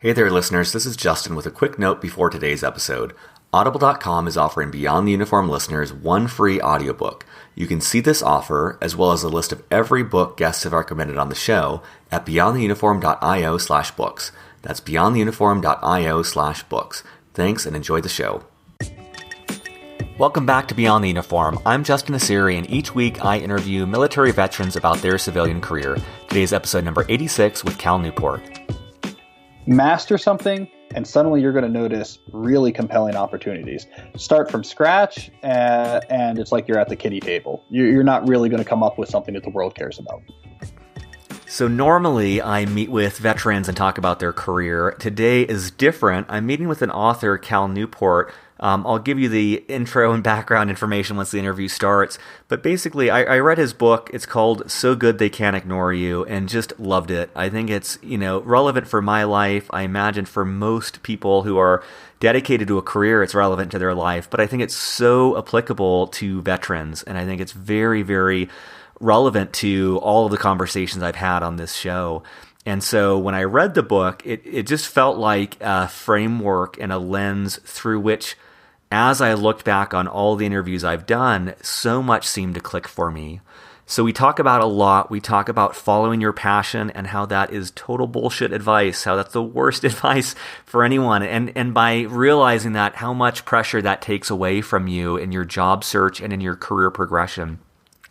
Hey there, listeners. This is Justin with a quick note before today's episode. Audible.com is offering Beyond the Uniform listeners one free audiobook. You can see this offer, as well as a list of every book guests have recommended on the show, at beyondtheuniform.io/books. That's beyondtheuniform.io/books. Thanks and enjoy the show. Welcome back to Beyond the Uniform. I'm Justin Asiri, and each week I interview military veterans about their civilian career. Today's episode number 86 with Cal Newport. Master something, and suddenly you're going to notice really compelling opportunities. Start from scratch, and it's like you're at the kiddie table. You're not really going to come up with something that the world cares about. So normally I meet with veterans and talk about their career. Today is different. I'm meeting with an author, Cal Newport. I'll give you the intro and background information once the interview starts. But basically, I read his book. It's called So Good They Can't Ignore You, and just loved it. I think it's, relevant for my life. I imagine for most people who are dedicated to a career, it's relevant to their life. But I think it's so applicable to veterans, and I think it's very, very relevant to all of the conversations I've had on this show. And so when I read the book, it just felt like a framework and a lens through which, as I looked back on all the interviews I've done, so much seemed to click for me. So we talk about a lot. We talk about following your passion and how that is total bullshit advice, how that's the worst advice for anyone. And by realizing that, how much pressure that takes away from you in your job search and in your career progression.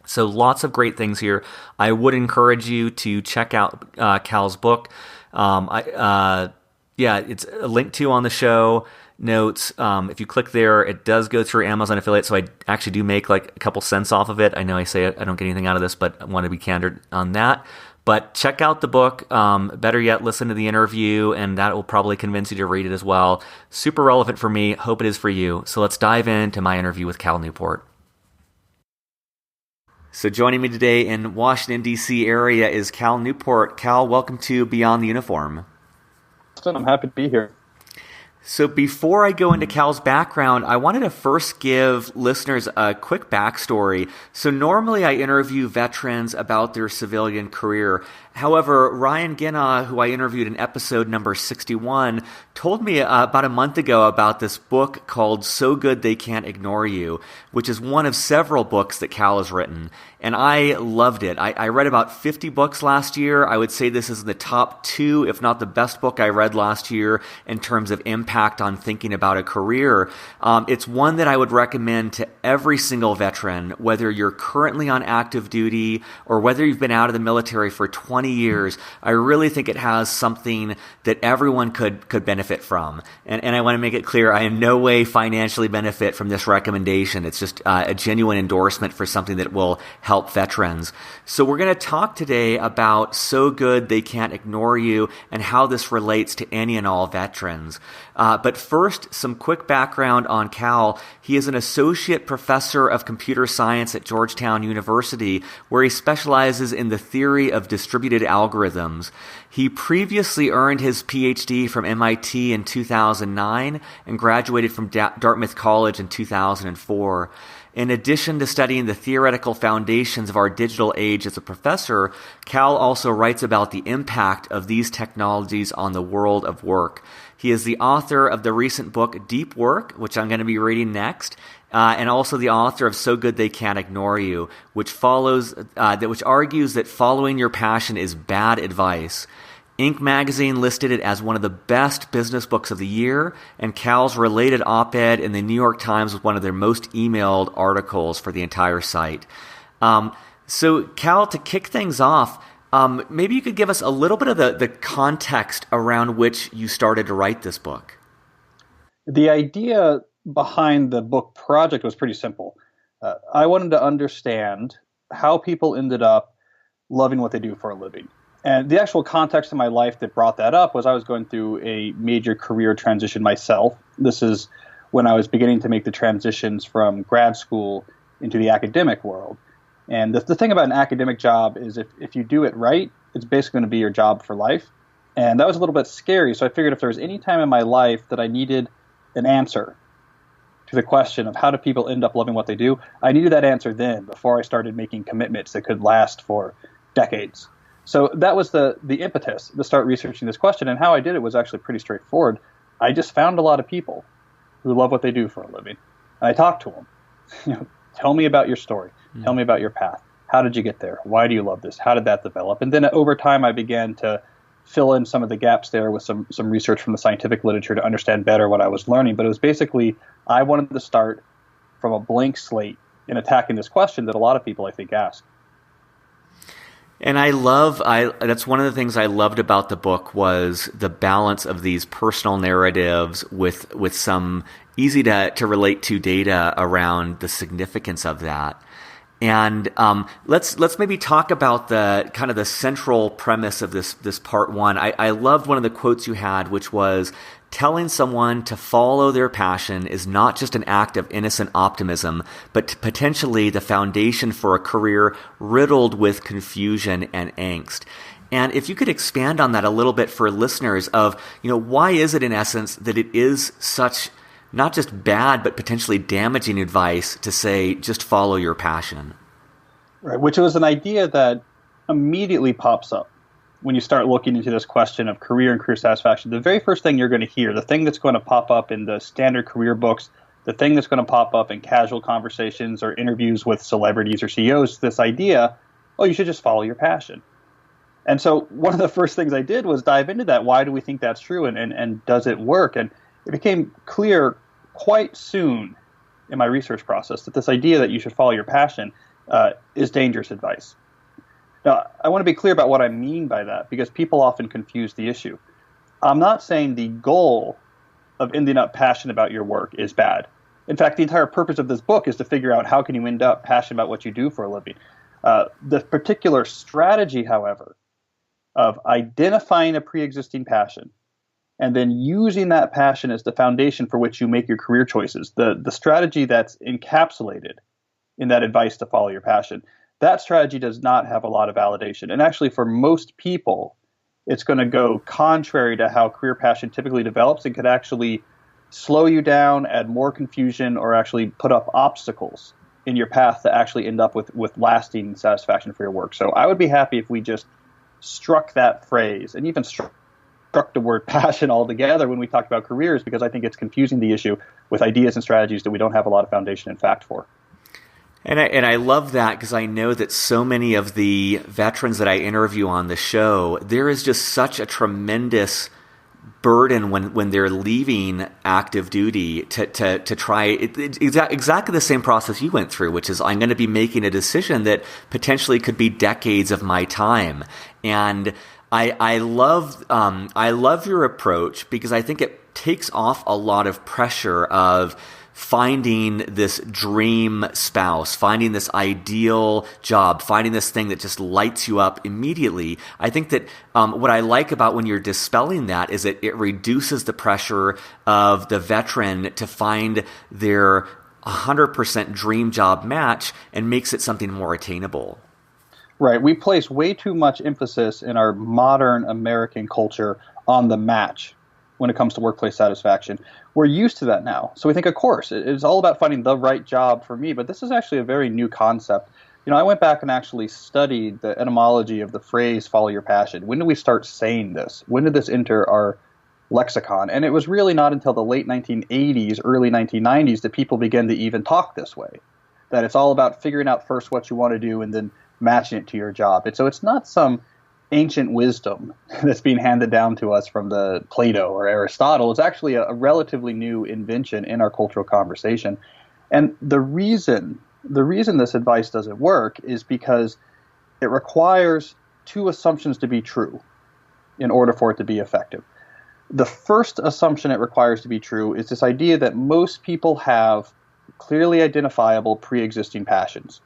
So lots of great things here. I would encourage you to check out Cal's book. It's a link to on the show notes. If you click there, it does go through Amazon affiliate, so I actually do make like a couple cents off of it. I know I say I don't get anything out of this, but I want to be candid on that. But check out the book. Better yet, listen to the interview, and that will probably convince you to read it as well. Super relevant for me. Hope it is for you. So let's dive into my interview with Cal Newport. So joining me today in Washington, D.C. area is Cal Newport. Cal, welcome to Beyond the Uniform. I'm happy to be here. So before I go into Cal's background, I wanted to first give listeners a quick backstory. So normally I interview veterans about their civilian career. However, Ryan Ginna, who I interviewed in episode number 61, told me about a month ago about this book called So Good They Can't Ignore You, which is one of several books that Cal has written. And I loved it. I read about 50 books last year. I would say this is the top 2, if not the best book I read last year in terms of impact on thinking about a career. It's one that I would recommend to every single veteran, whether you're currently on active duty or whether you've been out of the military for 20 years. I really think it has something that everyone could benefit from. And I want to make it clear, I in no way financially benefit from this recommendation. It's just a genuine endorsement for something that will help veterans. So we're going to talk today about So Good They Can't Ignore You and how this relates to any and all veterans. But first, some quick background on Cal. He is an associate professor of computer science at Georgetown University, where he specializes in the theory of distributed algorithms. He previously earned his PhD from MIT in 2009 and graduated from Dartmouth College in 2004. In addition to studying the theoretical foundations of our digital age as a professor, Cal also writes about the impact of these technologies on the world of work. He is the author of the recent book Deep Work, which I'm going to be reading next, and also the author of So Good They Can't Ignore You, which argues that following your passion is bad advice. Inc. magazine listed it as one of the best business books of the year, and Cal's related op-ed in the New York Times was one of their most emailed articles for the entire site. So Cal, to kick things off, maybe you could give us a little bit of the context around which you started to write this book. The idea behind the book project was pretty simple. I wanted to understand how people ended up loving what they do for a living. And the actual context of my life that brought that up was I was going through a major career transition myself. This is when I was beginning to make the transitions from grad school into the academic world. And the thing about an academic job is if you do it right, it's basically going to be your job for life. And that was a little bit scary. So I figured if there was any time in my life that I needed an answer to the question of how do people end up loving what they do, I needed that answer then before I started making commitments that could last for decades. So that was the impetus to start researching this question. And how I did it was actually pretty straightforward. I just found a lot of people who love what they do for a living. And I talked to them. Tell me about your story. Tell me about your path. How did you get there? Why do you love this? How did that develop? And then over time, I began to fill in some of the gaps there with some research from the scientific literature to understand better what I was learning. But it was basically, I wanted to start from a blank slate in attacking this question that a lot of people, I think, ask. And that's one of the things I loved about the book was the balance of these personal narratives with some easy to relate to data around the significance of that. And let's maybe talk about the kind of the central premise of this part one. I loved one of the quotes you had, which was, telling someone to follow their passion is not just an act of innocent optimism, but potentially the foundation for a career riddled with confusion and angst. And if you could expand on that a little bit for listeners of, why is it in essence that it is such not just bad, but potentially damaging advice to say, just follow your passion? Right, which was an idea that immediately pops up when you start looking into this question of career and career satisfaction. The very first thing you're going to hear, the thing that's going to pop up in the standard career books, the thing that's going to pop up in casual conversations or interviews with celebrities or CEOs, this idea, you should just follow your passion. And so one of the first things I did was dive into that. Why do we think that's true, and does it work? And it became clear quite soon in my research process that this idea that you should follow your passion is dangerous advice. Now, I want to be clear about what I mean by that, because people often confuse the issue. I'm not saying the goal of ending up passionate about your work is bad. In fact, the entire purpose of this book is to figure out how can you end up passionate about what you do for a living. The particular strategy, however, of identifying a pre-existing passion and then using that passion as the foundation for which you make your career choices, the strategy that's encapsulated in that advice to follow your passion, that strategy does not have a lot of validation. And actually, for most people, it's going to go contrary to how career passion typically develops and could actually slow you down, add more confusion, or actually put up obstacles in your path to actually end up with lasting satisfaction for your work. So I would be happy if we just struck that phrase and even struck the word passion altogether when we talk about careers, because I think it's confusing the issue with ideas and strategies that we don't have a lot of foundation in fact for. And I love that, because I know that so many of the veterans that I interview on the show, there is just such a tremendous burden when they're leaving active duty to try exactly the same process you went through, which is, I'm going to be making a decision that potentially could be decades of my time. And I love your approach, because I think it takes off a lot of pressure of finding this dream spouse, finding this ideal job, finding this thing that just lights you up immediately. I think that what I like about when you're dispelling that is that it reduces the pressure of the veteran to find their 100% dream job match and makes it something more attainable. Right. We place way too much emphasis in our modern American culture on the match when it comes to workplace satisfaction. We're used to that now. So we think, of course, it's all about finding the right job for me. But this is actually a very new concept. I went back and actually studied the etymology of the phrase follow your passion. When did we start saying this? When did this enter our lexicon? And it was really not until the late 1980s, early 1990s that people began to even talk this way, that it's all about figuring out first what you want to do and then matching it to your job. And so it's not some ancient wisdom that's being handed down to us from the Plato or Aristotle. It's actually a relatively new invention in our cultural conversation. And the reason this advice doesn't work is because it requires two assumptions to be true in order for it to be effective. The first assumption it requires to be true is this idea that most people have clearly identifiable pre-existing passions.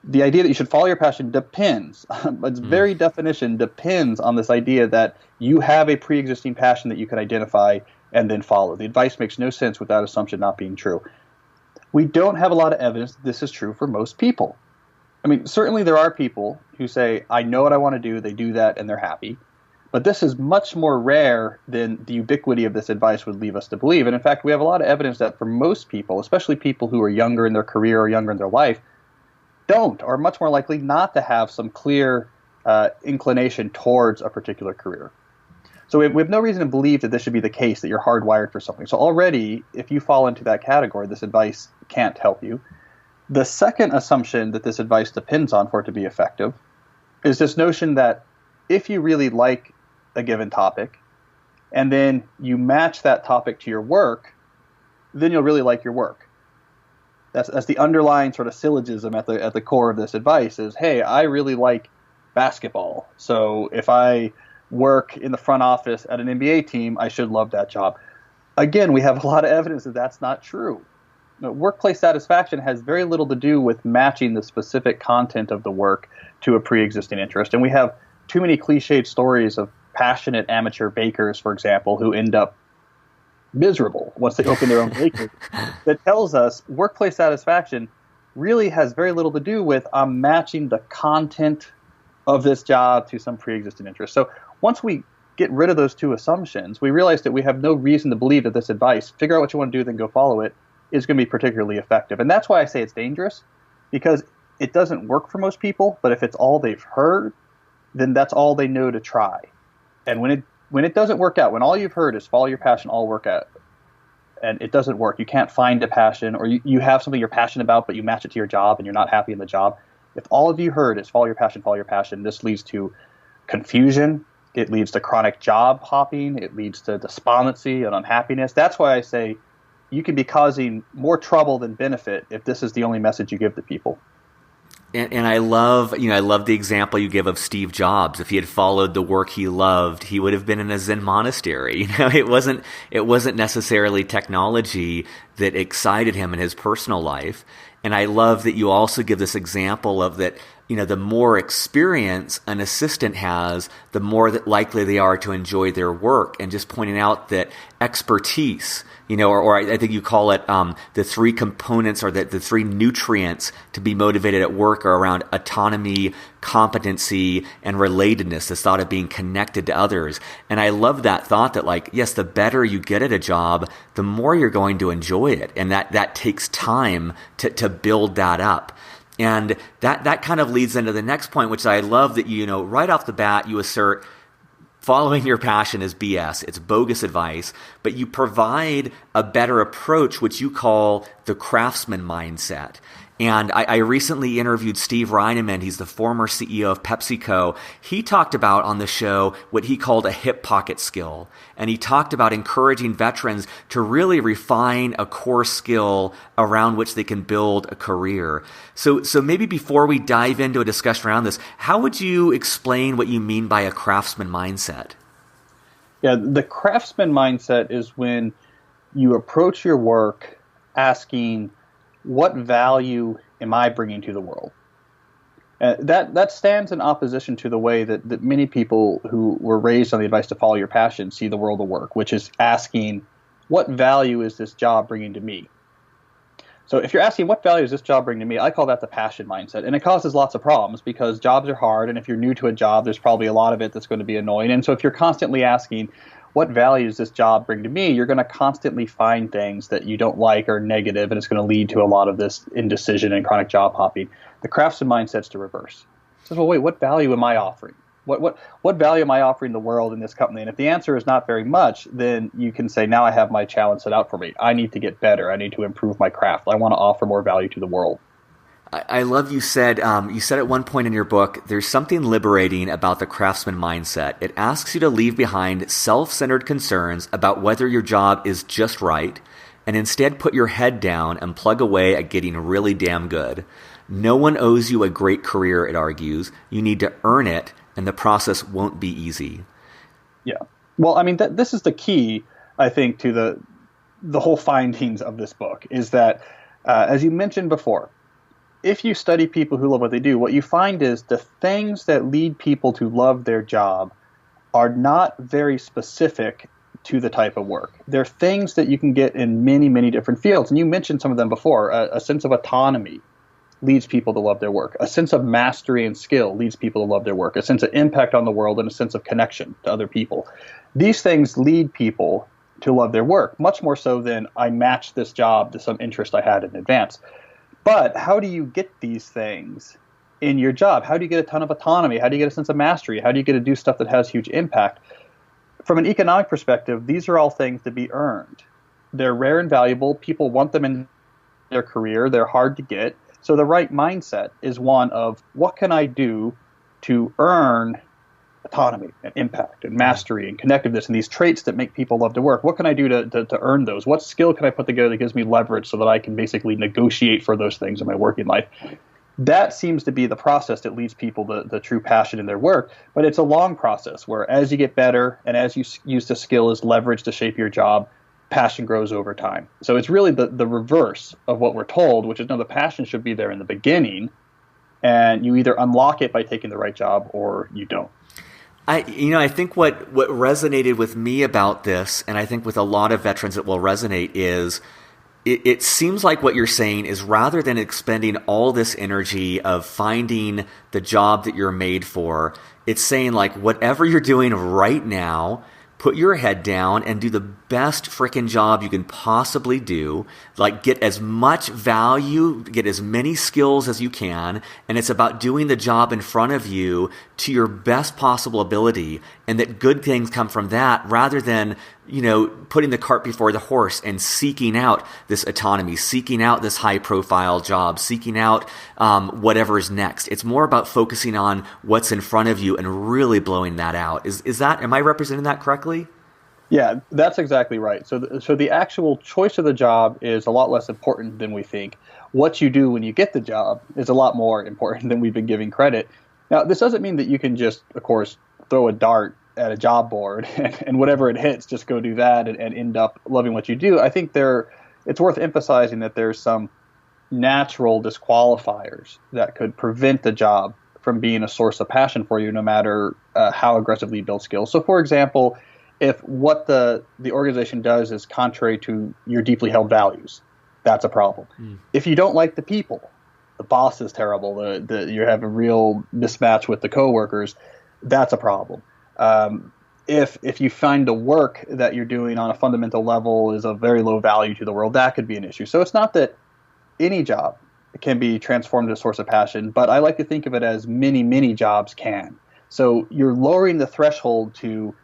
The idea that you should follow your passion depends, its very definition depends on this idea that you have a pre-existing passion that you can identify and then follow. The advice makes no sense with that assumption not being true. We don't have a lot of evidence that this is true for most people. I mean, certainly there are people who say, I know what I want to do, they do that, and they're happy. But this is much more rare than the ubiquity of this advice would leave us to believe. And in fact, we have a lot of evidence that for most people, especially people who are younger in their career or younger in their life, are much more likely not to have some clear inclination towards a particular career. So we have no reason to believe that this should be the case, that you're hardwired for something. So already, if you fall into that category, this advice can't help you. The second assumption that this advice depends on for it to be effective is this notion that if you really like a given topic, and then you match that topic to your work, then you'll really like your work. That's the underlying sort of syllogism at the core of this advice is, hey, I really like basketball. So if I work in the front office at an NBA team, I should love that job. Again, we have a lot of evidence that that's not true. Workplace satisfaction has very little to do with matching the specific content of the work to a pre-existing interest. And we have too many cliched stories of passionate amateur bakers, for example, who end up miserable once they open their own bakery. That tells us workplace satisfaction really has very little to do with matching the content of this job to some pre-existing interest. So once we get rid of those two assumptions, we realize that we have no reason to believe that this advice, figure out what you want to do, then go follow it, is going to be particularly effective. And that's why I say it's dangerous, because it doesn't work for most people, but if it's all they've heard, then that's all they know to try. And when it doesn't work out, when all you've heard is follow your passion, all work out, and it doesn't work, you can't find a passion, or you have something you're passionate about, but you match it to your job and you're not happy in the job. If all of you heard is follow your passion, this leads to confusion. It leads to chronic job hopping. It leads to despondency and unhappiness. That's why I say you can be causing more trouble than benefit if this is the only message you give to people. And I love the example you give of Steve Jobs. If he had followed the work he loved, he would have been in a Zen monastery. It wasn't necessarily technology that excited him in his personal life. And I love that you also give this example of that, the more experience an assistant has, the more that likely they are to enjoy their work. And just pointing out that expertise, or I think you call it the three components or the three nutrients to be motivated at work are around autonomy, competency, and relatedness, this thought of being connected to others. And I love that thought that, yes, the better you get at a job, the more you're going to enjoy it. And that takes time to build that up. And that kind of leads into the next point, which I love that right off the bat you assert following your passion is BS. It's bogus advice, but you provide a better approach, which you call the craftsman mindset. And I recently interviewed Steve Reineman. He's the former CEO of PepsiCo. He talked about on the show what he called a hip pocket skill. And he talked about encouraging veterans to really refine a core skill around which they can build a career. So maybe before we dive into a discussion around this, how would you explain what you mean by a craftsman mindset? Yeah, the craftsman mindset is when you approach your work asking, what value am I bringing to the world? That stands in opposition to the way that many people who were raised on the advice to follow your passion see the world of work, which is asking, what value is this job bringing to me? So if you're asking, what value is this job bringing to me, I call that the passion mindset. And it causes lots of problems because jobs are hard, and if you're new to a job, there's probably a lot of it that's going to be annoying. And so if you're constantly asking, what value does this job bring to me, you're going to constantly find things that you don't like or negative, and it's going to lead to a lot of this indecision and chronic job hopping. The craftsman mindset's to reverse. So, well, wait, what value am I offering? What value am I offering the world in this company? And if the answer is not very much, then you can say, now I have my challenge set out for me. I need to get better. I need to improve my craft. I want to offer more value to the world. I love you said at one point in your book, there's something liberating about the craftsman mindset. It asks you to leave behind self-centered concerns about whether your job is just right, and instead put your head down and plug away at getting really damn good. No one owes you a great career, it argues. You need to earn it, and the process won't be easy. Yeah. Well, I mean, this is the key, I think, to the whole findings of this book, is that, as you mentioned before, if you study people who love what they do, what you find is the things that lead people to love their job are not very specific to the type of work. They're things that you can get in many, many different fields. And you mentioned some of them before. A sense of autonomy leads people to love their work. A sense of mastery and skill leads people to love their work. A sense of impact on the world and a sense of connection to other people. These things lead people to love their work, much more so than I matched this job to some interest I had in advance. But how do you get these things in your job? How do you get a ton of autonomy? How do you get a sense of mastery? How do you get to do stuff that has huge impact? From an economic perspective, these are all things to be earned. They're rare and valuable. People want them in their career. They're hard to get. So the right mindset is one of, what can I do to earn autonomy and impact and mastery and connectiveness and these traits that make people love to work? What can I do to earn those? What skill can I put together that gives me leverage so that I can basically negotiate for those things in my working life? That seems to be the process that leads people the true passion in their work. But it's a long process where as you get better and as you use the skill as leverage to shape your job, passion grows over time. So it's really the reverse of what we're told, which is, no, the passion should be there in the beginning, and you either unlock it by taking the right job or you don't. I think what resonated with me about this, and I think with a lot of veterans it will resonate, is it seems like what you're saying is, rather than expending all this energy of finding the job that you're made for, it's saying, like, whatever you're doing right now, put your head down and do the best frickin' job you can possibly do. Like, get as much value, get as many skills as you can, and it's about doing the job in front of you to your best possible ability, and that good things come from that, rather than, putting the cart before the horse and seeking out this autonomy, seeking out this high-profile job, seeking out whatever is next. It's more about focusing on what's in front of you and really blowing that out. Am I representing that correctly? Yeah, that's exactly right. So the actual choice of the job is a lot less important than we think. What you do when you get the job is a lot more important than we've been giving credit. Now, this doesn't mean that you can just, of course, throw a dart at a job board and whatever it hits, just go do that and end up loving what you do. I think it's worth emphasizing that there's some natural disqualifiers that could prevent the job from being a source of passion for you, no matter how aggressively you build skills. So, for example, if what the organization does is contrary to your deeply held values, that's a problem. If you don't like the people, the boss is terrible, you have a real mismatch with the coworkers, that's a problem. If you find the work that you're doing on a fundamental level is of very low value to the world, that could be an issue. So it's not that any job can be transformed into a source of passion, but I like to think of it as many jobs can. So you're lowering the threshold to,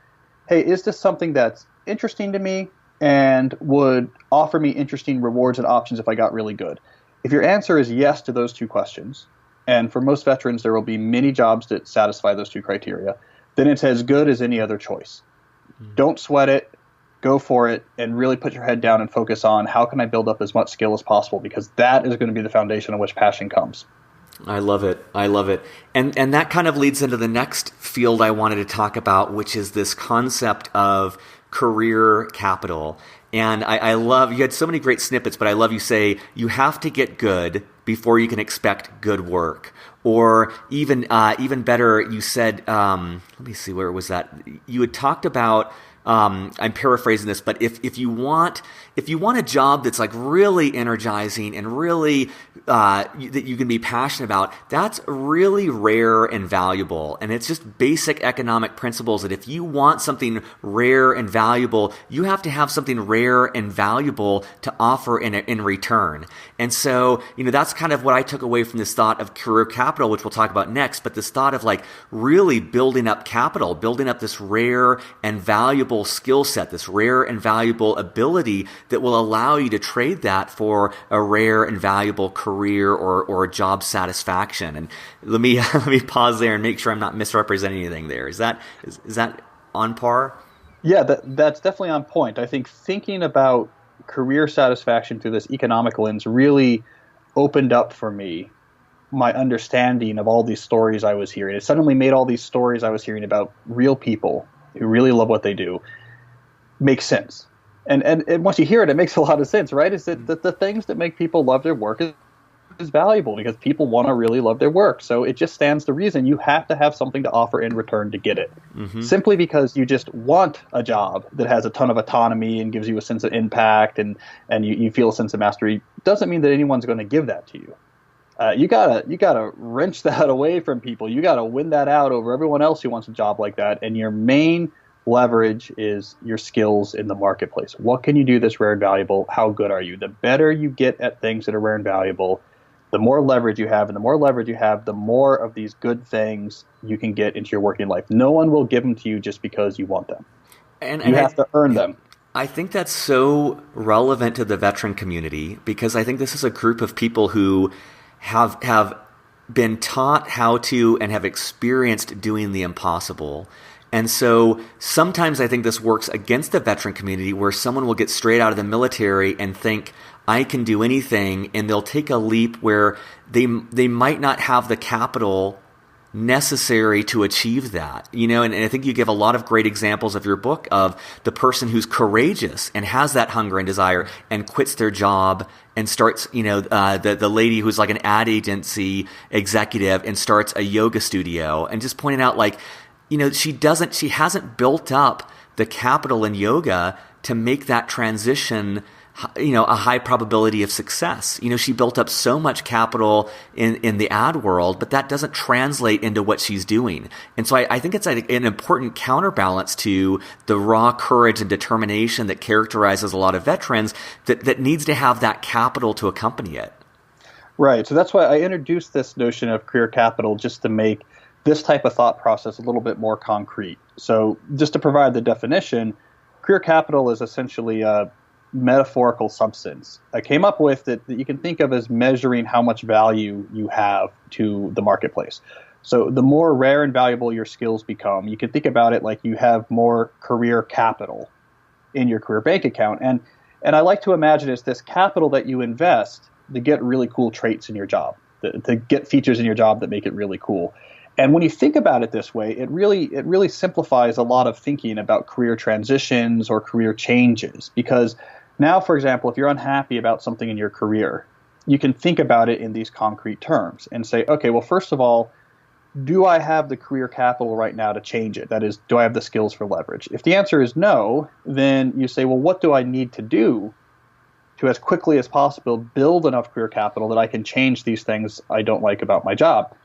hey, is this something that's interesting to me and would offer me interesting rewards and options if I got really good? If your answer is yes to those two questions, and for most veterans there will be many jobs that satisfy those two criteria, then it's as good as any other choice. Don't sweat it, go for it, and really put your head down and focus on, how can I build up as much skill as possible, because that is going to be the foundation on which passion comes. I love it. And that kind of leads into the next field I wanted to talk about, which is this concept of career capital. And I love, you had so many great snippets, but I love you say you have to get good before you can expect good work. Or even better, you said, let me see, where was that? You had talked about, I'm paraphrasing this, but if you want a job that's like really energizing and really that you can be passionate about, that's really rare and valuable. And it's just basic economic principles that if you want something rare and valuable, you have to have something rare and valuable to offer in return. And so, that's kind of what I took away from this thought of career capital, which we'll talk about next, but this thought of like really building up capital, building up this rare and valuable skill set, this rare and valuable ability that will allow you to trade that for a rare and valuable career or job satisfaction. And let me pause there and make sure I'm not misrepresenting anything there. Is that on par? Yeah, that's definitely on point. I think thinking about career satisfaction through this economic lens really opened up for me my understanding of all these stories I was hearing. It suddenly made all these stories I was hearing about real people who really love what they do make sense. And once you hear it, it makes a lot of sense, right? Is that the things that make people love their work is valuable because people want to really love their work. So it just stands to reason you have to have something to offer in return to get it. Mm-hmm. Simply because you just want a job that has a ton of autonomy and gives you a sense of impact and you feel a sense of mastery doesn't mean that anyone's going to give that to you. You gotta wrench that away from people. You gotta win that out over everyone else who wants a job like that. And your main leverage is your skills in the marketplace. What can you do that's rare and valuable? How good are you? The better you get at things that are rare and valuable, the more leverage you have, and the more leverage you have, the more of these good things you can get into your working life. No one will give them to you just because you want them. And You have to earn them. I think that's so relevant to the veteran community because I think this is a group of people who have been taught how to and have experienced doing the impossible. And so sometimes I think this works against the veteran community where someone will get straight out of the military and think, I can do anything, and they'll take a leap where they might not have the capital necessary to achieve that, and I think you give a lot of great examples of your book of the person who's courageous and has that hunger and desire and quits their job and starts, the lady who's like an ad agency executive and starts a yoga studio, and just pointing out she hasn't built up the capital in yoga to make that transition a high probability of success. She built up so much capital in the ad world, but that doesn't translate into what she's doing. And so I think it's an important counterbalance to the raw courage and determination that characterizes a lot of veterans that needs to have that capital to accompany it. Right. So that's why I introduced this notion of career capital, just to make this type of thought process a little bit more concrete. So just to provide the definition, career capital is essentially a metaphorical substance I came up with that you can think of as measuring how much value you have to the marketplace. So the more rare and valuable your skills become, you can think about it like you have more career capital in your career bank account. And I like to imagine it's this capital that you invest to get really cool traits in your job, to get features in your job that make it really cool. And when you think about it this way, it really simplifies a lot of thinking about career transitions or career changes. Because now, for example, if you're unhappy about something in your career, you can think about it in these concrete terms and say, okay, well, first of all, do I have the career capital right now to change it? That is, do I have the skills for leverage? If the answer is no, then you say, well, what do I need to do to, as quickly as possible, build enough career capital that I can change these things I don't like about my job?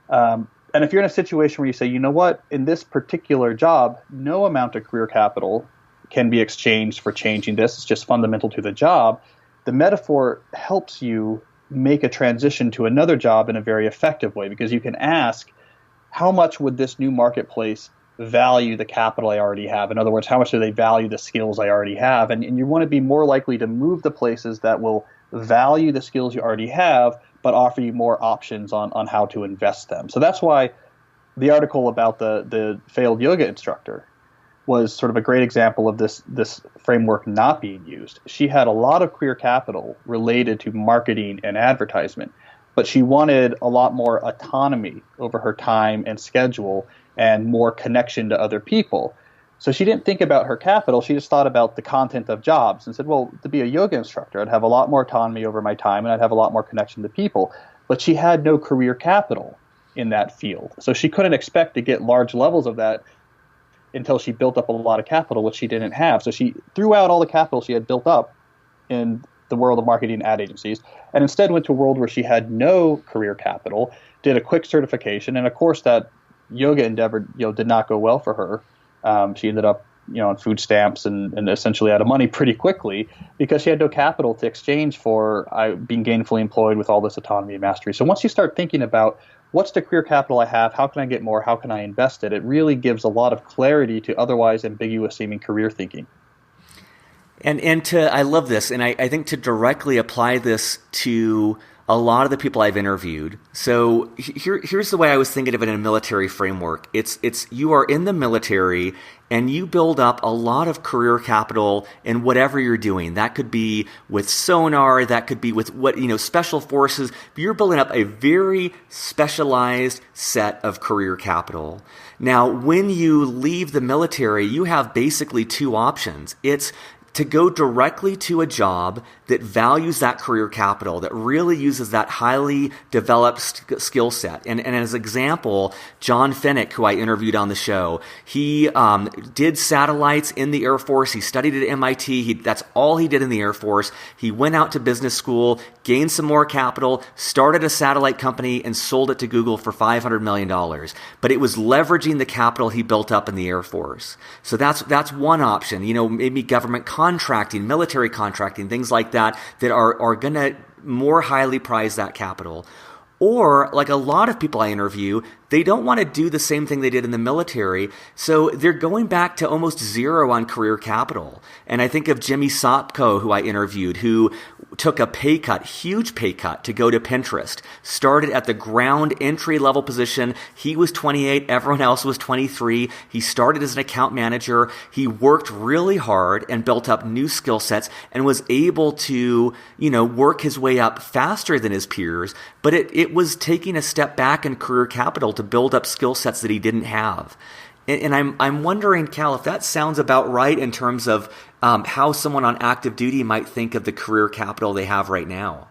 And if you're in a situation where you say, you know what, in this particular job, no amount of career capital can be exchanged for changing this, it's just fundamental to the job, the metaphor helps you make a transition to another job in a very effective way, because you can ask, how much would this new marketplace value the capital I already have? In other words, how much do they value the skills I already have? And you want to be more likely to move to places that will value the skills you already have, but offer you more options on how to invest them. So that's why the article about the failed yoga instructor was sort of a great example of this framework not being used. She had a lot of career capital related to marketing and advertisement, but she wanted a lot more autonomy over her time and schedule and more connection to other people. So she didn't think about her capital, she just thought about the content of jobs and said, well, to be a yoga instructor, I'd have a lot more autonomy over my time and I'd have a lot more connection to people. But she had no career capital in that field. So she couldn't expect to get large levels of that until she built up a lot of capital, which she didn't have. So she threw out all the capital she had built up in the world of marketing ad agencies and instead went to a world where she had no career capital, did a quick certification, and of course that yoga endeavor did not go well for her. She ended up on food stamps and essentially out of money pretty quickly because she had no capital to exchange for being gainfully employed with all this autonomy and mastery. So once you start thinking about what's the career capital I have, how can I get more, how can I invest it, it really gives a lot of clarity to otherwise ambiguous seeming career thinking. And I love this, and I think to directly apply this to a lot of the people I've interviewed. So here's the way I was thinking of it in a military framework. It's you are in the military and you build up a lot of career capital in whatever you're doing. That could be with sonar, that could be with special forces. But you're building up a very specialized set of career capital. Now, when you leave the military, you have basically two options. It's to go directly to a job that values that career capital, that really uses that highly developed skill set. And as an example, John Finnick, who I interviewed on the show, he did satellites in the Air Force. He studied at MIT. That's all he did in the Air Force. He went out to business school, gained some more capital, started a satellite company, and sold it to Google for $500 million. But it was leveraging the capital he built up in the Air Force. So that's one option. Maybe government contracting, military contracting, things like that are going to more highly prize that capital. Or, like a lot of people I interview, they don't want to do the same thing they did in the military, so they're going back to almost zero on career capital. And I think of Jimmy Sopko, who I interviewed, who took a pay cut, huge pay cut, to go to Pinterest. Started at the ground entry-level position. He was 28, everyone else was 23. He started as an account manager. He worked really hard and built up new skill sets and was able to, work his way up faster than his peers. But it was taking a step back in career capital to build up skill sets that he didn't have. And I'm wondering, Cal, if that sounds about right in terms of how someone on active duty might think of the career capital they have right now.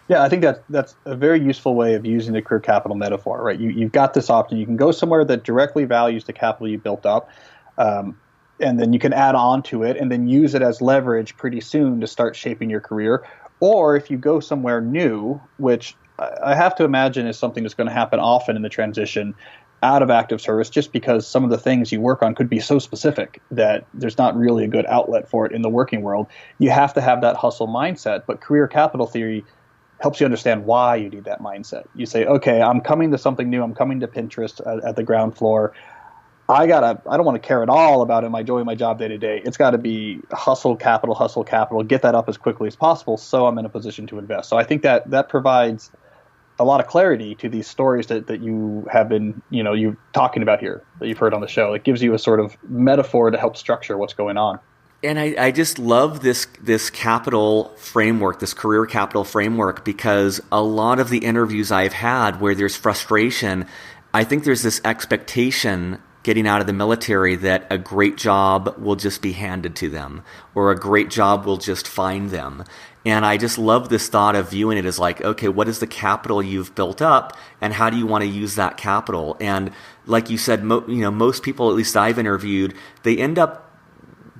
Yeah, I think that's a very useful way of using the career capital metaphor, right? You've got this option. You can go somewhere that directly values the capital you built up, and then you can add on to it and then use it as leverage pretty soon to start shaping your career. Or if you go somewhere new, which I have to imagine is something that's going to happen often in the transition out of active service, just because some of the things you work on could be so specific that there's not really a good outlet for it in the working world. You have to have that hustle mindset, but career capital theory helps you understand why you need that mindset. You say, okay, I'm coming to something new. I'm coming to Pinterest at the ground floor. I don't want to care at all about am I enjoying my job day to day. It's got to be hustle capital, get that up as quickly as possible so I'm in a position to invest. So I think that provides a lot of clarity to these stories that you have been, you talking about here, that you've heard on the show. It gives you a sort of metaphor to help structure what's going on. And I just love this capital framework, this career capital framework, because a lot of the interviews I've had where there's frustration, I think there's this expectation getting out of the military that a great job will just be handed to them or a great job will just find them. And I just love this thought of viewing it as like, okay, what is the capital you've built up and how do you want to use that capital? And like you said, most people, at least I've interviewed, they end up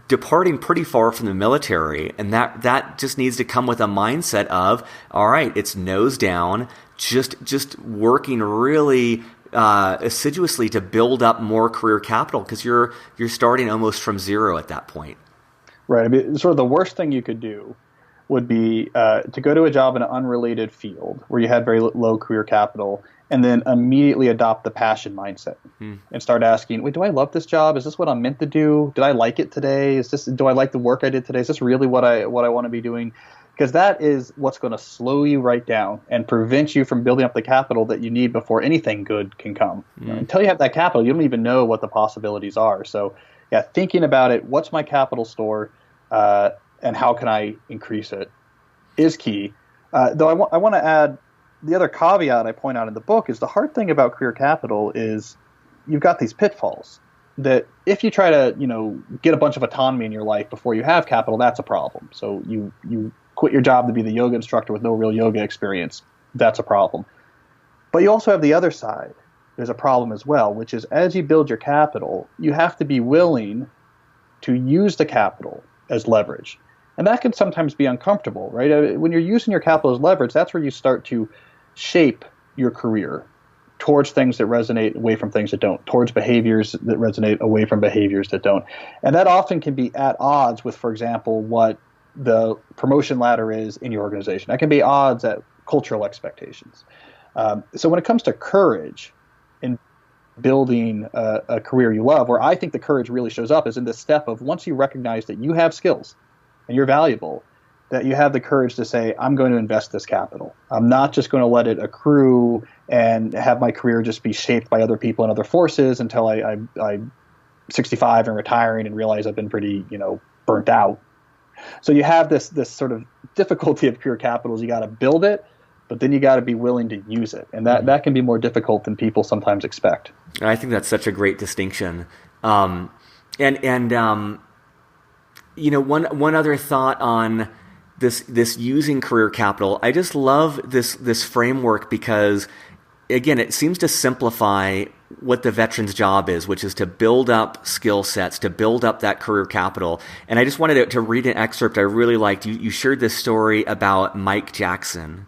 departing pretty far from the military. And that just needs to come with a mindset of, all right, it's nose down, just working really assiduously to build up more career capital because you're starting almost from zero at that point. Right. I mean, sort of the worst thing you could do would be to go to a job in an unrelated field where you had very low career capital and then immediately adopt the passion mindset and start asking, wait, do I love this job? Is this what I'm meant to do? Did I like it today? Do I like the work I did today? Is this really what I want to be doing? Because that is what's going to slow you right down and prevent you from building up the capital that you need before anything good can come. Until you have that capital, you don't even know what the possibilities are. So yeah, thinking about it, what's my capital store? And how can I increase it is key. Though I want to add the other caveat I point out in the book is the hard thing about career capital is you've got these pitfalls that if you try to, get a bunch of autonomy in your life before you have capital, that's a problem. So you quit your job to be the yoga instructor with no real yoga experience. That's a problem. But you also have the other side. There's a problem as well, which is as you build your capital, you have to be willing to use the capital as leverage. And that can sometimes be uncomfortable, right? When you're using your capital as leverage, that's where you start to shape your career towards things that resonate, away from things that don't, towards behaviors that resonate, away from behaviors that don't. And that often can be at odds with, for example, what the promotion ladder is in your organization. That can be odds at cultural expectations. So when it comes to courage in building a career you love, where I think the courage really shows up is in this step of once you recognize that you have skills and you're valuable, that you have the courage to say, I'm going to invest this capital. I'm not just going to let it accrue and have my career just be shaped by other people and other forces until I'm 65 and retiring and realize I've been pretty, burnt out. So you have this sort of difficulty of career capital is you got to build it, but then you got to be willing to use it. And that can be more difficult than people sometimes expect. I think that's such a great distinction. One other thought on this using career capital. I just love this framework because, again, it seems to simplify what the veteran's job is, which is to build up skill sets, to build up that career capital. And I just wanted to read an excerpt I really liked. You shared this story about Mike Jackson.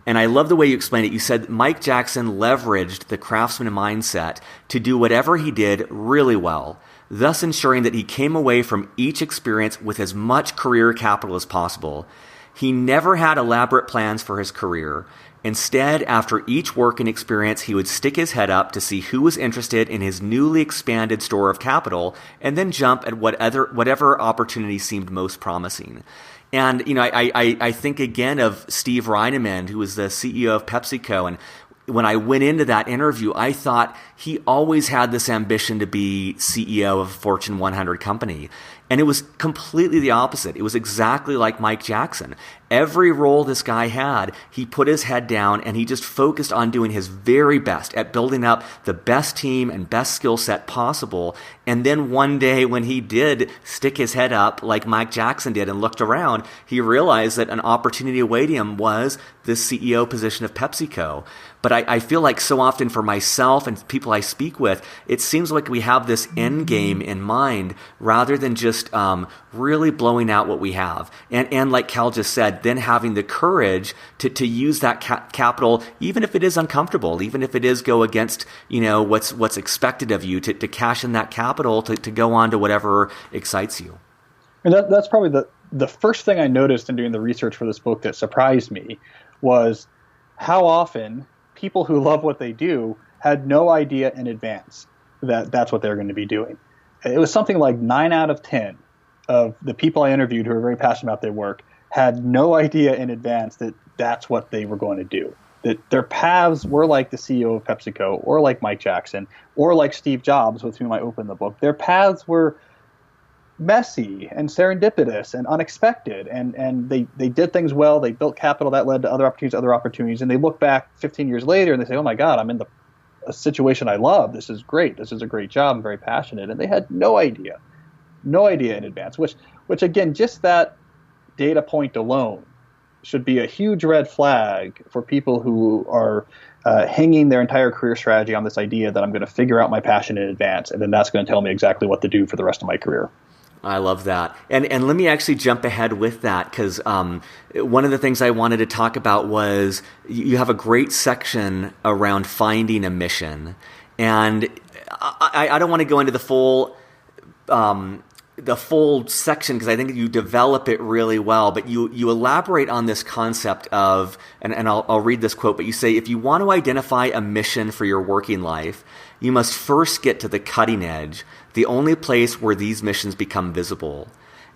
And I love the way you explained it. You said Mike Jackson leveraged the craftsman mindset to do whatever he did really well, thus ensuring that he came away from each experience with as much career capital as possible. He never had elaborate plans for his career. Instead, after each working experience, he would stick his head up to see who was interested in his newly expanded store of capital and then jump at whatever opportunity seemed most promising. And, I think again of Steve Reinemund, who was the CEO of PepsiCo, and when I went into that interview, I thought he always had this ambition to be CEO of a Fortune 100 company. And it was completely the opposite. It was exactly like Mike Jackson. Every role this guy had, he put his head down and he just focused on doing his very best at building up the best team and best skill set possible. And then one day when he did stick his head up like Mike Jackson did and looked around, he realized that an opportunity awaiting him was the CEO position of PepsiCo. But I feel like so often for myself and people I speak with, it seems like we have this end game in mind rather than just really blowing out what we have. And like Cal just said, then having the courage to use that capital, even if it is uncomfortable, even if it is go against what's expected of you, to cash in that capital to go on to whatever excites you. And that's probably the first thing I noticed in doing the research for this book that surprised me was how often people who love what they do had no idea in advance that that's what they're going to be doing. It was something like 9 out of 10 of the people I interviewed who were very passionate about their work had no idea in advance that that's what they were going to do. That their paths were like the CEO of PepsiCo or like Mike Jackson or like Steve Jobs, with whom I opened the book. Their paths were messy and serendipitous and unexpected, and they did things well. They built capital that led to other opportunities, and they look back 15 years later and they say, oh my God, I'm in a situation I love. This is great. This is a great job. I'm very passionate. And they had no idea in advance, which again, just that data point alone should be a huge red flag for people who are hanging their entire career strategy on this idea that I'm going to figure out my passion in advance, and then that's going to tell me exactly what to do for the rest of my career. I love that. And let me actually jump ahead with that, because one of the things I wanted to talk about was you have a great section around finding a mission. And I don't want to go into the full section because I think you develop it really well, but you elaborate on this concept of, and I'll read this quote, but you say, if you want to identify a mission for your working life, you must first get to the cutting edge, the only place where these missions become visible.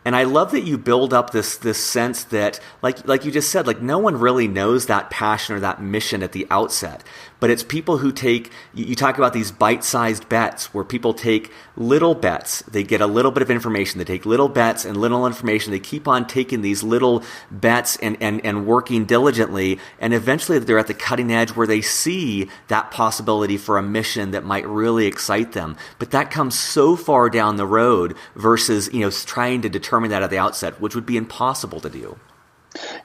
And I love that you build up this sense that, like you just said, like no one really knows that passion or that mission at the outset. But it's people who take, you talk about these bite-sized bets where people take little bets. They get a little bit of information. They take little bets and little information. They keep on taking these little bets and working diligently. And eventually they're at the cutting edge where they see that possibility for a mission that might really excite them. But that comes so far down the road versus, trying to determine that at the outset, which would be impossible to do.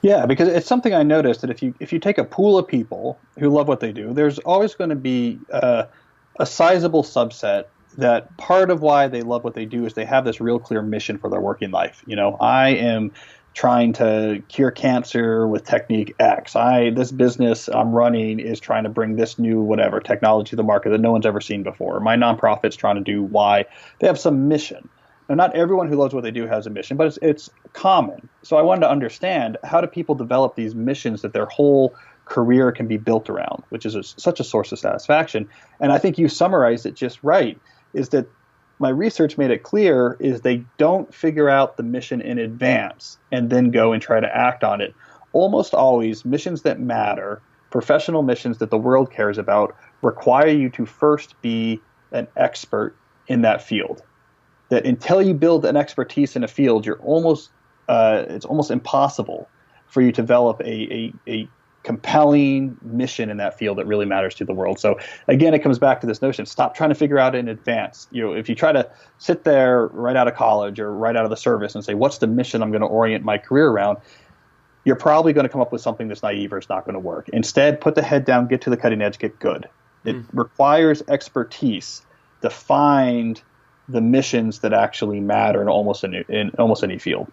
Yeah, because it's something I noticed that if you take a pool of people who love what they do, there's always going to be a sizable subset that part of why they love what they do is they have this real clear mission for their working life. I am trying to cure cancer with technique X. This business I'm running is trying to bring this new whatever technology to the market that no one's ever seen before. My nonprofit's trying to do Y. They have some mission. Now, not everyone who loves what they do has a mission, but it's common. So I wanted to understand, how do people develop these missions that their whole career can be built around, which is such a source of satisfaction. And I think you summarized it just right, is that my research made it clear is they don't figure out the mission in advance and then go and try to act on it. Almost always, missions that matter, professional missions that the world cares about, require you to first be an expert in that field. That until you build an expertise in a field, it's almost impossible for you to develop a compelling mission in that field that really matters to the world. So again, it comes back to this notion: stop trying to figure out in advance. If you try to sit there right out of college or right out of the service and say, what's the mission I'm going to orient my career around? You're probably going to come up with something that's naive or it's not going to work. Instead, put the head down, get to the cutting edge, get good. It requires expertise to find the missions that actually matter in almost any field.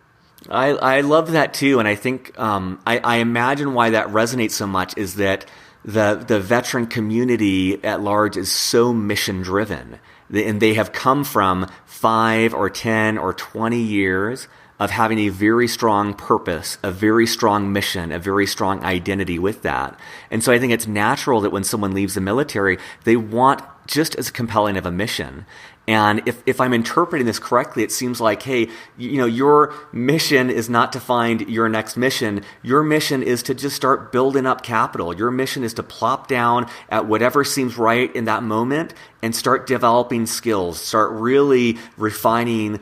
I love that too, and I think I imagine why that resonates so much is that the veteran community at large is so mission driven, and they have come from 5 or 10 or 20 years of having a very strong purpose, a very strong mission, a very strong identity with that. And so I think it's natural that when someone leaves the military, they want just as compelling of a mission. And if I'm interpreting this correctly, it seems like, hey, your mission is not to find your next mission. Your mission is to just start building up capital. Your mission is to plop down at whatever seems right in that moment and start developing skills, start really refining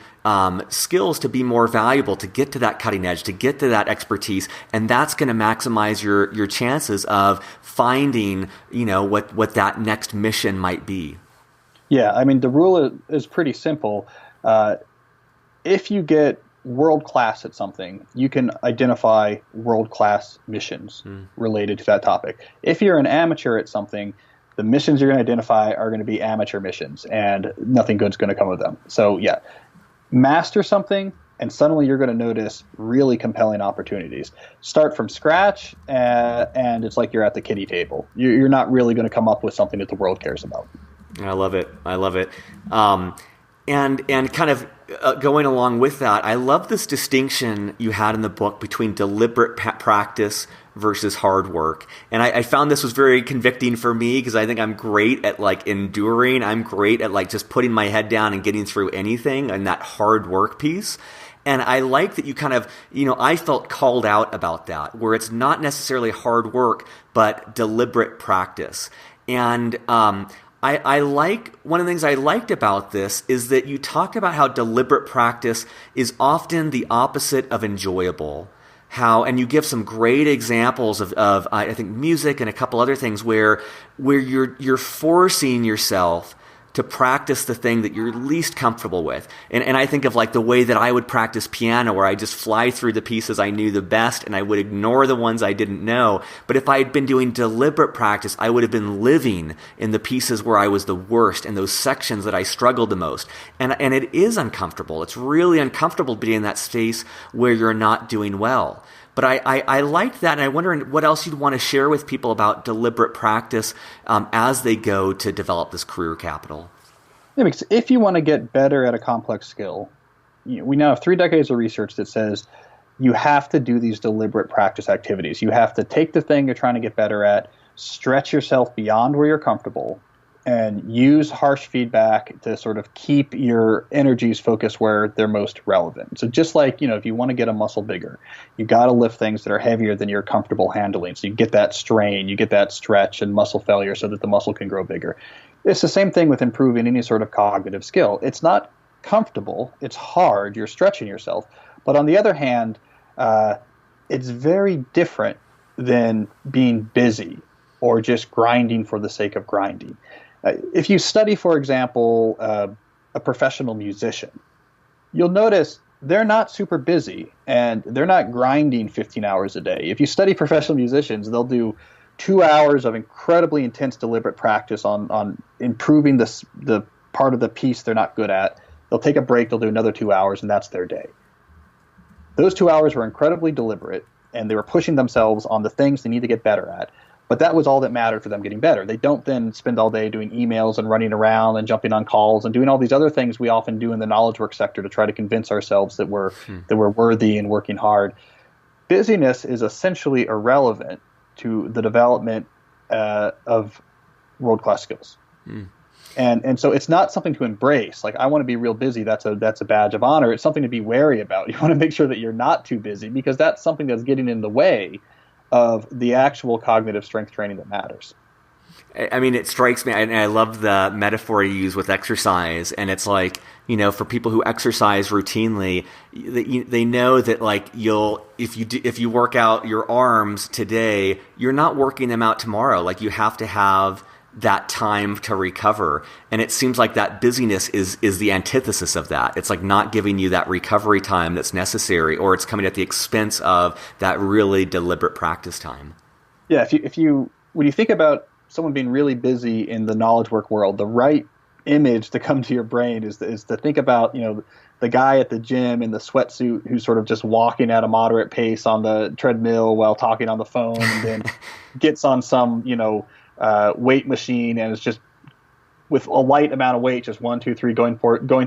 skills to be more valuable, to get to that cutting edge, to get to that expertise. And that's going to maximize your chances of finding, what that next mission might be. Yeah, I mean, the rule is pretty simple. If you get world-class at something, you can identify world-class missions related to that topic. If you're an amateur at something, the missions you're going to identify are going to be amateur missions, and nothing good's going to come of them. So, yeah, master something, and suddenly you're going to notice really compelling opportunities. Start from scratch, and it's like you're at the kiddie table. You're not really going to come up with something that the world cares about. I love it. And kind of going along with that, I love this distinction you had in the book between deliberate practice versus hard work. And I found this was very convicting for me because I think I'm great at enduring. I'm great at just putting my head down and getting through anything, and that hard work piece. And I like that you kind of, I felt called out about that, where it's not necessarily hard work, but deliberate practice. And I like, one of the things I liked about this is that you talk about how deliberate practice is often the opposite of enjoyable. And you give some great examples of I think music and a couple other things where you're forcing yourself to practice the thing that you're least comfortable with. And I think of the way that I would practice piano, where I just fly through the pieces I knew the best and I would ignore the ones I didn't know. But if I had been doing deliberate practice, I would have been living in the pieces where I was the worst and those sections that I struggled the most. And it is uncomfortable. It's really uncomfortable being in that space where you're not doing well. But I liked that, and I wonder what else you'd want to share with people about deliberate practice as they go to develop this career capital. Yeah, because if you want to get better at a complex skill, we now have 3 decades of research that says you have to do these deliberate practice activities. You have to take the thing you're trying to get better at, stretch yourself beyond where you're comfortable, and use harsh feedback to sort of keep your energies focused where they're most relevant. So just like, if you want to get a muscle bigger, you got to lift things that are heavier than you're comfortable handling. So you get that strain, you get that stretch and muscle failure so that the muscle can grow bigger. It's the same thing with improving any sort of cognitive skill. It's not comfortable. It's hard. You're stretching yourself. But on the other hand, it's very different than being busy or just grinding for the sake of grinding. If you study, for example, a professional musician, you'll notice they're not super busy and they're not grinding 15 hours a day. If you study professional musicians, they'll do 2 hours of incredibly intense, deliberate practice on improving the part of the piece they're not good at. They'll take a break, they'll do another 2 hours, and that's their day. Those 2 hours were incredibly deliberate, and they were pushing themselves on the things they need to get better at. But that was all that mattered for them getting better. They don't then spend all day doing emails and running around and jumping on calls and doing all these other things we often do in the knowledge work sector to try to convince ourselves that we're worthy and working hard. Busyness is essentially irrelevant to the development of world-class skills. And so it's not something to embrace. I want to be real busy. That's a badge of honor. It's something to be wary about. You want to make sure that you're not too busy, because that's something that's getting in the way of the actual cognitive strength training that matters. I mean, it strikes me, and I love the metaphor you use with exercise. And it's for people who exercise routinely, they know that if you work out your arms today, you're not working them out tomorrow. You have to have that time to recover. And it seems like that busyness is the antithesis of that. It's not giving you that recovery time that's necessary, or it's coming at the expense of that really deliberate practice time. Yeah, when you think about someone being really busy in the knowledge work world, the right image to come to your brain is to think about, the guy at the gym in the sweatsuit who's sort of just walking at a moderate pace on the treadmill while talking on the phone, and then gets on some, weight machine and is just with a light amount of weight, just 1, 2, 3, going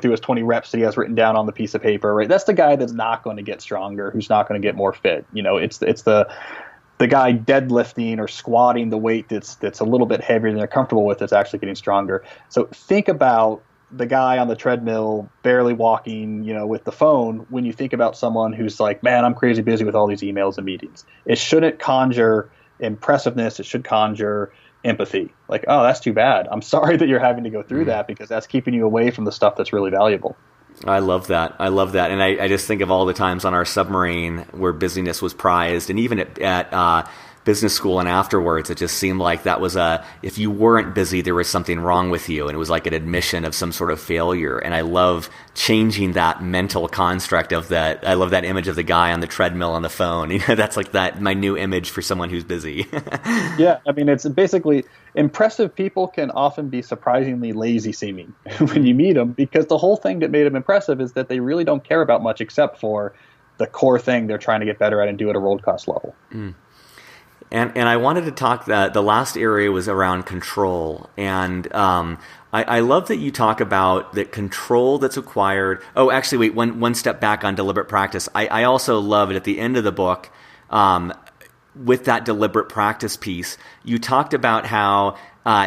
through his 20 reps that he has written down on the piece of paper, right? That's the guy that's not going to get stronger, who's not going to get more fit. It's the guy deadlifting or squatting the weight that's a little bit heavier than they're comfortable with that's actually getting stronger. So think about the guy on the treadmill barely walking, with the phone, when you think about someone who's like, man, I'm crazy busy with all these emails and meetings. It shouldn't conjure impressiveness. It should conjure empathy. Like, oh, that's too bad. I'm sorry that you're having to go through that, because that's keeping you away from the stuff that's really valuable. I love that. And I just think of all the times on our submarine where busyness was prized, and even at business school and afterwards, it just seemed like that was if you weren't busy, there was something wrong with you, and it was like an admission of some sort of failure. And I love changing that mental construct of that. I love that image of the guy on the treadmill on the phone. That's like my new image for someone who's busy. Yeah, I mean, it's basically impressive people can often be surprisingly lazy seeming when you meet them, because the whole thing that made them impressive is that they really don't care about much except for the core thing they're trying to get better at and do at a world-class level. And I wanted to talk that the last area was around control. And I love that you talk about the control that's acquired. Oh, actually, wait, one step back on deliberate practice. I also love it at the end of the book, with that deliberate practice piece. You talked about how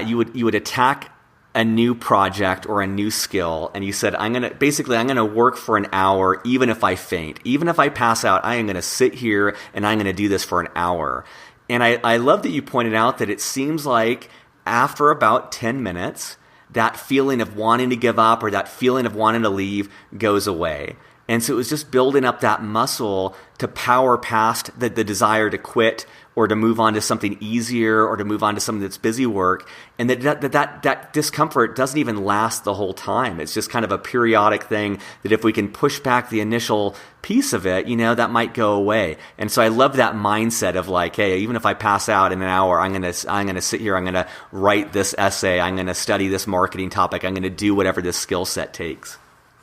you would attack a new project or a new skill, and you said, I'm gonna work for an hour, even if I faint, even if I pass out. I am gonna sit here and I'm gonna do this for an hour. And I love that you pointed out that it seems like after about 10 minutes, that feeling of wanting to give up or that feeling of wanting to leave goes away. And so it was just building up that muscle to power past the desire to quit or to move on to something easier or to move on to something that's busy work. And that discomfort doesn't even last the whole time. It's just kind of a periodic thing that if we can push back the initial piece of it, that might go away. And so I love that mindset of like, hey, even if I pass out in an hour, I'm going to sit here, I'm going to write this essay, I'm going to study this marketing topic, I'm going to do whatever this skill set takes.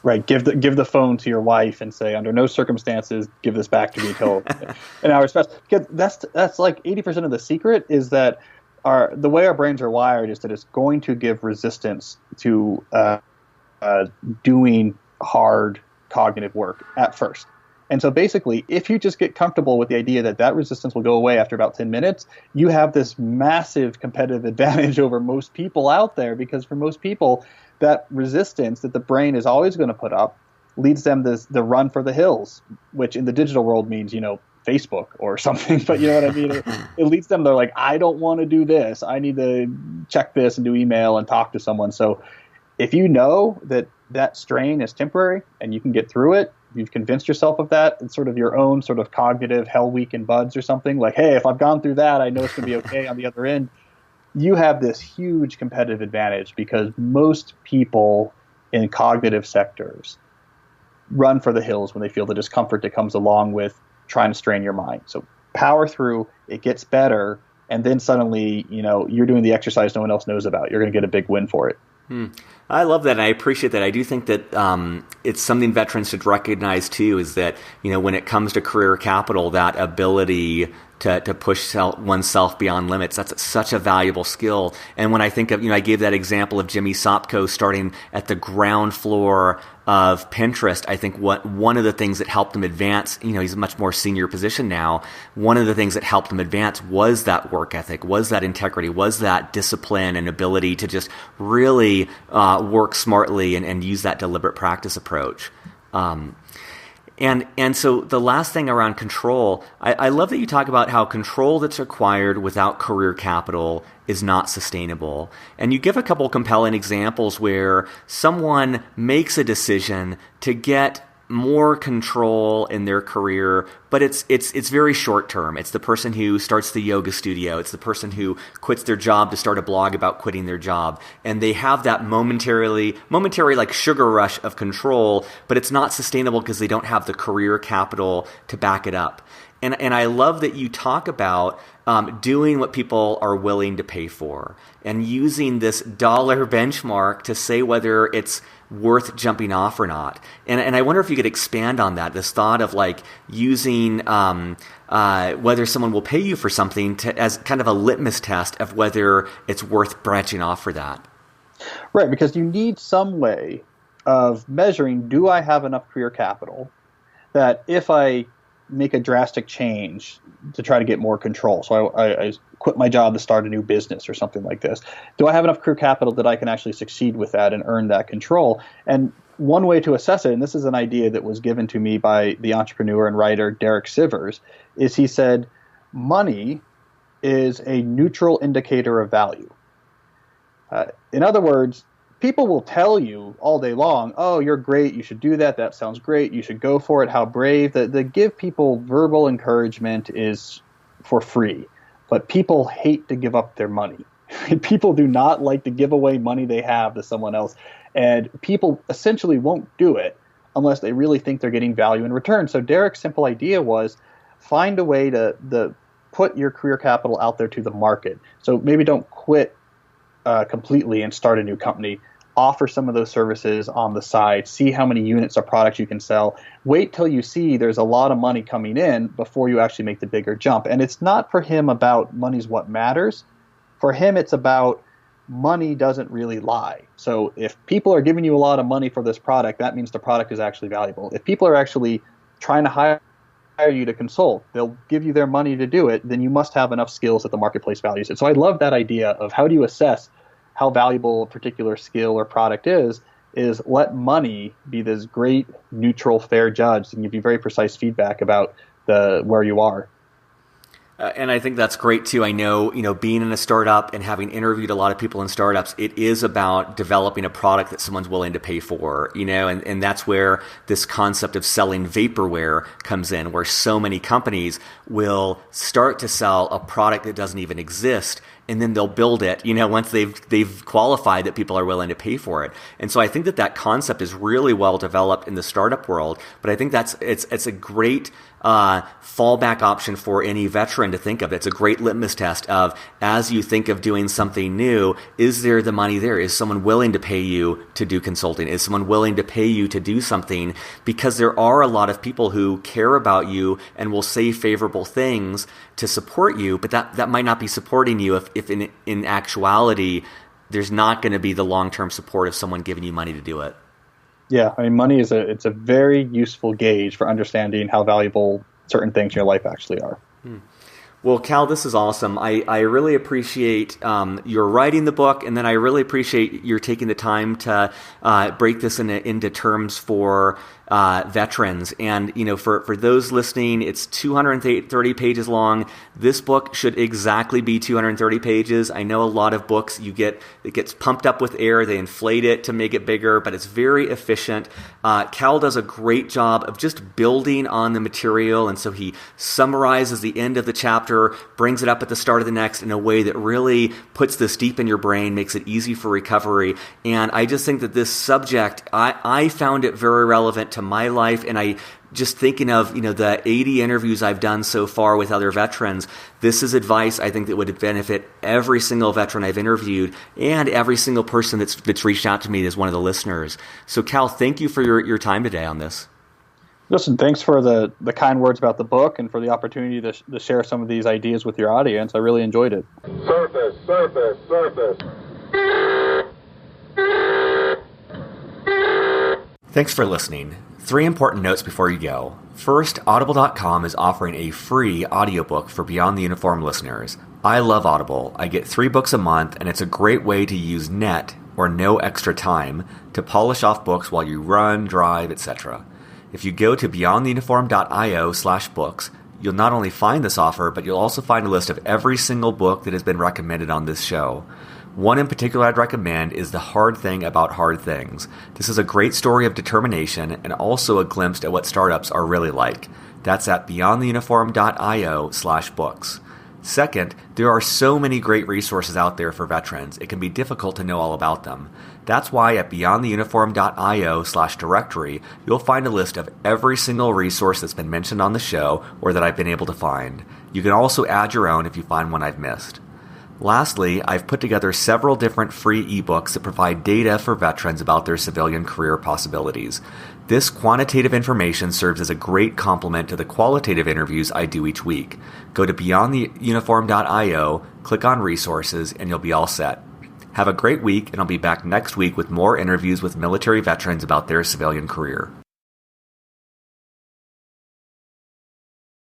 Right. Give the phone to your wife and say, under no circumstances, give this back to me till an hour's passed. Because that's like 80% of the secret is that the way our brains are wired is that it's going to give resistance to doing hard cognitive work at first. And so basically, if you just get comfortable with the idea that resistance will go away after about 10 minutes, you have this massive competitive advantage over most people out there, because for most people, that resistance that the brain is always going to put up leads them the run for the hills, which in the digital world means, Facebook or something. But you know what I mean? It leads them, they're like, I don't want to do this. I need to check this and do email and talk to someone. So if you know that strain is temporary and you can get through it, you've convinced yourself of that. It's sort of your own sort of cognitive hell week in buds or something. Like, hey, if I've gone through that, I know it's going to be okay on the other end. You have this huge competitive advantage, because most people in cognitive sectors run for the hills when they feel the discomfort that comes along with trying to strain your mind. So power through, it gets better, and then suddenly, you're doing the exercise no one else knows about. You're going to get a big win for it. I love that, and I appreciate that. I do think that it's something veterans should recognize too, is that when it comes to career capital, that ability to push oneself beyond limits, that's such a valuable skill. And when I think of, I gave that example of Jimmy Sopko starting at the ground floor of Pinterest. I think one of the things that helped him advance, he's a much more senior position now. One of the things that helped him advance was that work ethic, was that integrity, was that discipline and ability to just really work smartly and use that deliberate practice approach. And so the last thing around control, I love that you talk about how control that's acquired without career capital is not sustainable. And you give a couple compelling examples where someone makes a decision to get more control in their career, but it's very short term. It's the person who starts the yoga studio. It's the person who quits their job to start a blog about quitting their job. And they have that momentary like sugar rush of control, but it's not sustainable because they don't have the career capital to back it up. And I love that you talk about doing what people are willing to pay for and using this dollar benchmark to say whether it's worth jumping off or not. And I wonder if you could expand on that, this thought of like using whether someone will pay you for something as kind of a litmus test of whether it's worth branching off for that. Right, because you need some way of measuring, do I have enough career capital that if I make a drastic change to try to get more control, so I quit my job to start a new business or something like this, do I have enough career capital that I can actually succeed with that and earn that control? And one way to assess it, and this is an idea that was given to me by the entrepreneur and writer Derek Sivers, is he said, money is a neutral indicator of value. In other words, people will tell you all day long, oh, you're great, you should do that, that sounds great, you should go for it, how brave. The give people verbal encouragement is for free, but people hate to give up their money. People do not like to give away money they have to someone else, and people essentially won't do it unless they really think they're getting value in return. So Derek's simple idea was find a way to put your career capital out there to the market. So maybe don't quit completely and start a new company. Offer some of those services on the side. See how many units or products you can sell. Wait till you see there's a lot of money coming in before you actually make the bigger jump. And it's not for him about money's what matters. For him, it's about money doesn't really lie. So if people are giving you a lot of money for this product, that means the product is actually valuable. If people are actually trying to hire you to consult, they'll give you their money to do it, then you must have enough skills that the marketplace values it. So I love that idea of how do you assess how valuable a particular skill or product is let money be this great, neutral, fair judge and give you very precise feedback about where you are. And I think that's great too. I know, being in a startup and having interviewed a lot of people in startups, it is about developing a product that someone's willing to pay for, and that's where this concept of selling vaporware comes in, where so many companies will start to sell a product that doesn't even exist, and then they'll build it, once they've qualified that people are willing to pay for it. And so I think that concept is really well developed in the startup world, but I think it's a great fallback option for any veteran to think of. It's a great litmus test of, as you think of doing something new, is there the money there? Is someone willing to pay you to do consulting? Is someone willing to pay you to do something? Because there are a lot of people who care about you and will say favorable things to support you, but that might not be supporting you if in actuality there's not going to be the long-term support of someone giving you money to do it. Yeah, I mean, money it's a very useful gauge for understanding how valuable certain things in your life actually are. Well, Cal, this is awesome. I really appreciate your writing the book, and then I really appreciate your taking the time to break this into terms for veterans. And, for those listening, it's 230 pages long. This book should exactly be 230 pages. I know a lot of books it gets pumped up with air. They inflate it to make it bigger, but it's very efficient. Cal does a great job of just building on the material. And so he summarizes the end of the chapter, brings it up at the start of the next in a way that really puts this deep in your brain, makes it easy for recovery. And I just think that this subject, I found it very relevant to my life, and I just thinking of the 80 interviews I've done so far with other veterans, this is advice I think that would benefit every single veteran I've interviewed and every single person that's reached out to me as one of the listeners. So Cal, thank you for your time today on this. Listen, thanks for the kind words about the book and for the opportunity to share some of these ideas with your audience. I really enjoyed it. Surface. Thanks for listening. 3 important notes before you go. First, Audible.com is offering a free audiobook for Beyond the Uniform listeners. I love Audible. I get 3 books a month, and it's a great way to use net or no extra time to polish off books while you run, drive, etc. If you go to beyondtheuniform.io/books, you'll not only find this offer, but you'll also find a list of every single book that has been recommended on this show. One in particular I'd recommend is The Hard Thing About Hard Things. This is a great story of determination and also a glimpse at what startups are really like. That's at beyondtheuniform.io/books. Second, there are so many great resources out there for veterans, it can be difficult to know all about them. That's why at beyondtheuniform.io/directory, you'll find a list of every single resource that's been mentioned on the show or that I've been able to find. You can also add your own if you find one I've missed. Lastly, I've put together several different free ebooks that provide data for veterans about their civilian career possibilities. This quantitative information serves as a great complement to the qualitative interviews I do each week. Go to beyondtheuniform.io, click on resources, and you'll be all set. Have a great week, and I'll be back next week with more interviews with military veterans about their civilian career.